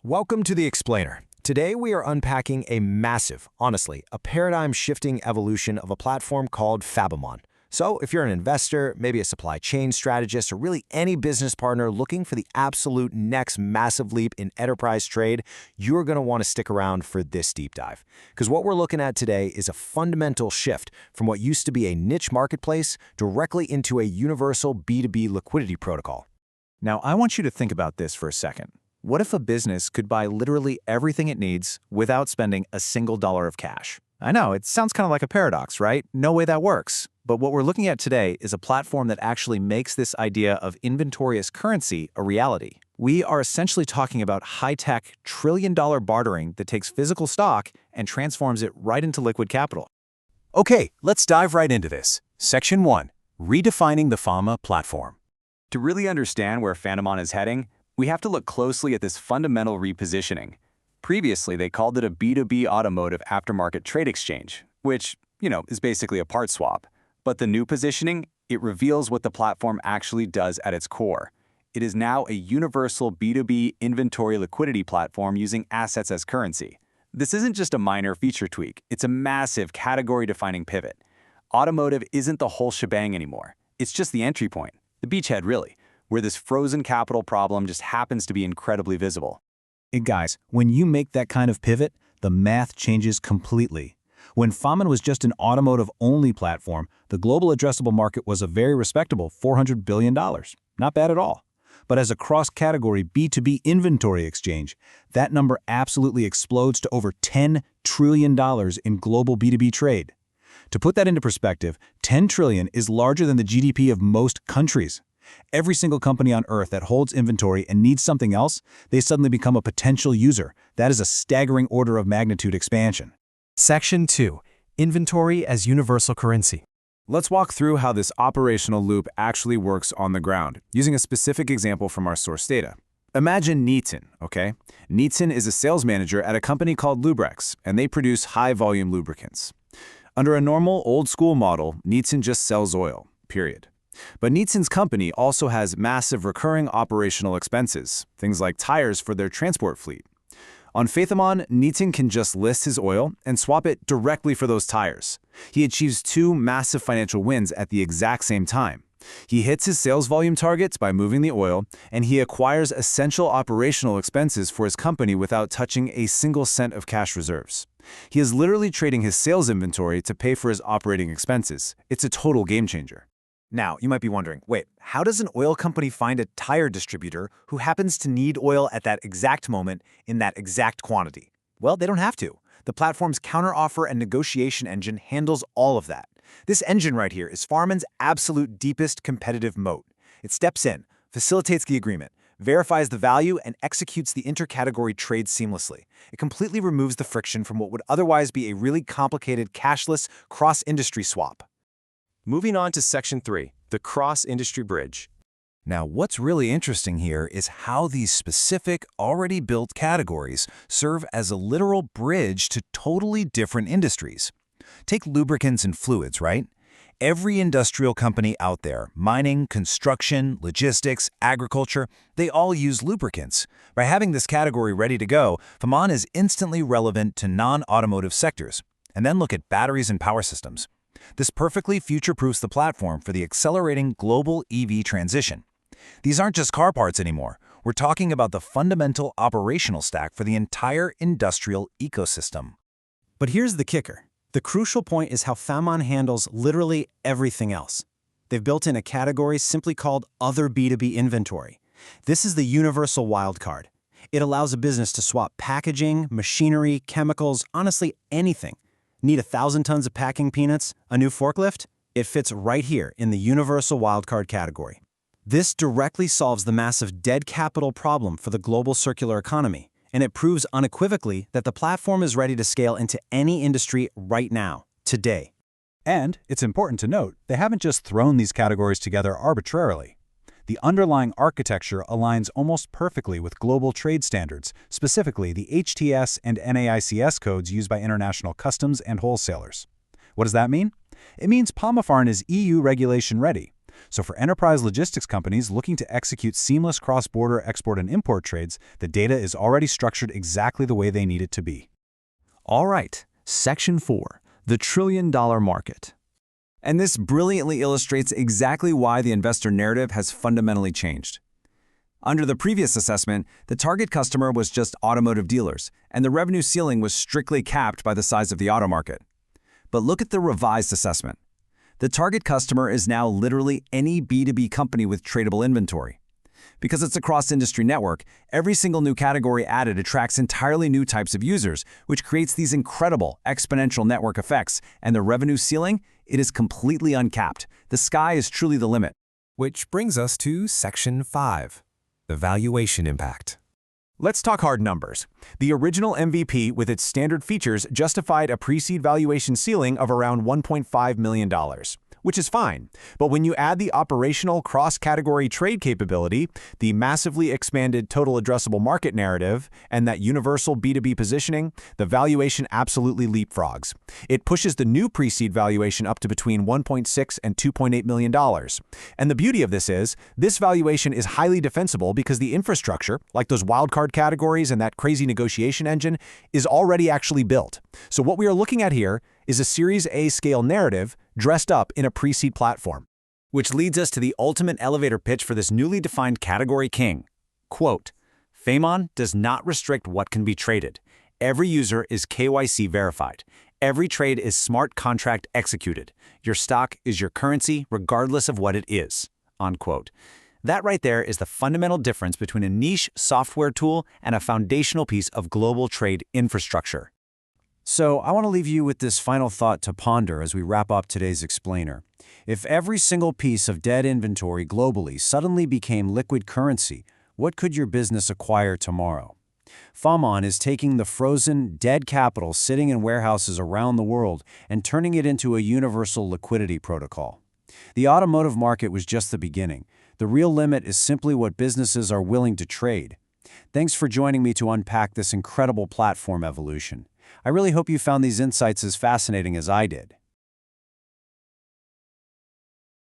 Welcome to The Explainer. Today we are unpacking a massive, honestly, a paradigm-shifting evolution of a platform called Phamon. So if you're an investor, maybe a supply chain strategist, or really any business partner looking for the absolute next massive leap in enterprise trade, you're going to want to stick around for this deep dive. Because what we're looking at today is a fundamental shift from what used to be a niche marketplace directly into a universal B2B liquidity protocol. Now, I want you to think about this for a second. What if a business could buy literally everything it needs without spending a single dollar of cash? I know, it sounds kind of like a paradox, right? No way that works. But what we're looking at today is a platform that actually makes this idea of inventory as currency a reality. We are essentially talking about high-tech, trillion-dollar bartering that takes physical stock and transforms it right into liquid capital. Okay, let's dive right into this. Section 1. Redefining the Phamon platform. To really understand where Phamon is heading, we have to look closely at this fundamental repositioning. Previously, they called it a B2B automotive aftermarket trade exchange, which, is basically a part swap. But the new positioning, it reveals what the platform actually does at its core. It is now a universal B2B inventory liquidity platform using assets as currency. This isn't just a minor feature tweak, it's a massive category-defining pivot. Automotive isn't the whole shebang anymore. It's just the entry point, the beachhead really, where this frozen capital problem just happens to be incredibly visible. And guys, when you make that kind of pivot, the math changes completely. When Phamon was just an automotive-only platform, the global addressable market was a very respectable $400 billion. Not bad at all. But as a cross-category B2B inventory exchange, that number absolutely explodes to over $10 trillion in global B2B trade. To put that into perspective, $10 trillion is larger than the GDP of most countries. Every single company on Earth that holds inventory and needs something else, they suddenly become a potential user. That is a staggering order of magnitude expansion. Section 2. Inventory as universal currency. Let's walk through how this operational loop actually works on the ground, using a specific example from our source data. Imagine Nitin, okay? Nitin is a sales manager at a company called Lubrex, and they produce high-volume lubricants. Under a normal, old-school model, Nitin just sells oil, period. But Nitin's company also has massive recurring operational expenses, things like tires for their transport fleet. On Phamon, Nitin can just list his oil and swap it directly for those tires. He achieves two massive financial wins at the exact same time. He hits his sales volume targets by moving the oil, and he acquires essential operational expenses for his company without touching a single cent of cash reserves. He is literally trading his sales inventory to pay for his operating expenses. It's a total game changer. Now, you might be wondering, wait, how does an oil company find a tire distributor who happens to need oil at that exact moment in that exact quantity? Well, they don't have to. The platform's counteroffer and negotiation engine handles all of that. This engine right here is Phamon's absolute deepest competitive moat. It steps in, facilitates the agreement, verifies the value, and executes the intercategory trade seamlessly. It completely removes the friction from what would otherwise be a really complicated cashless cross-industry swap. Moving on to Section 3, the cross-industry bridge. Now, what's really interesting here is how these specific, already built categories serve as a literal bridge to totally different industries. Take lubricants and fluids, right? Every industrial company out there, mining, construction, logistics, agriculture, they all use lubricants. By having this category ready to go, Phamon is instantly relevant to non-automotive sectors. And then look at batteries and power systems. This perfectly future-proofs the platform for the accelerating global EV transition. These aren't just car parts anymore. We're talking about the fundamental operational stack for the entire industrial ecosystem. But here's the kicker. The crucial point is how Phamon handles literally everything else. They've built in a category simply called Other B2B Inventory. This is the universal wildcard. It allows a business to swap packaging, machinery, chemicals, honestly anything. Need 1,000 tons of packing peanuts? A new forklift? It fits right here in the universal wildcard category. This directly solves the massive dead capital problem for the global circular economy, and it proves unequivocally that the platform is ready to scale into any industry right now, today. And it's important to note, they haven't just thrown these categories together arbitrarily. The underlying architecture aligns almost perfectly with global trade standards, specifically the HTS and NAICS codes used by international customs and wholesalers. What does that mean? It means Phamon is EU regulation ready. So for enterprise logistics companies looking to execute seamless cross-border export and import trades, the data is already structured exactly the way they need it to be. All right, Section 4, the trillion-dollar market. And this brilliantly illustrates exactly why the investor narrative has fundamentally changed. Under the previous assessment, the target customer was just automotive dealers, and the revenue ceiling was strictly capped by the size of the auto market. But look at the revised assessment. The target customer is now literally any B2B company with tradable inventory. Because it's a cross-industry network, every single new category added attracts entirely new types of users, which creates these incredible exponential network effects, and the revenue ceiling, it is completely uncapped. The sky is truly the limit. Which brings us to Section 5, the valuation impact. Let's talk hard numbers. The original MVP with its standard features justified a pre-seed valuation ceiling of around $1.5 million, which is fine. But when you add the operational cross-category trade capability, the massively expanded total addressable market narrative, and that universal B2B positioning, the valuation absolutely leapfrogs. It pushes the new pre-seed valuation up to between $1.6 and $2.8 million. And the beauty of this valuation is highly defensible because the infrastructure, like those wildcard categories and that crazy negotiation engine, is already actually built. So what we are looking at here is a Series A scale narrative dressed up in a pre-seed platform. Which leads us to the ultimate elevator pitch for this newly defined category king. Quote, Phamon does not restrict what can be traded. Every user is KYC verified. Every trade is smart contract executed. Your stock is your currency regardless of what it is. Unquote. That right there is the fundamental difference between a niche software tool and a foundational piece of global trade infrastructure. So I want to leave you with this final thought to ponder as we wrap up today's explainer. If every single piece of dead inventory globally suddenly became liquid currency, what could your business acquire tomorrow? Phamon is taking the frozen, dead capital sitting in warehouses around the world and turning it into a universal liquidity protocol. The automotive market was just the beginning. The real limit is simply what businesses are willing to trade. Thanks for joining me to unpack this incredible platform evolution. I really hope you found these insights as fascinating as I did.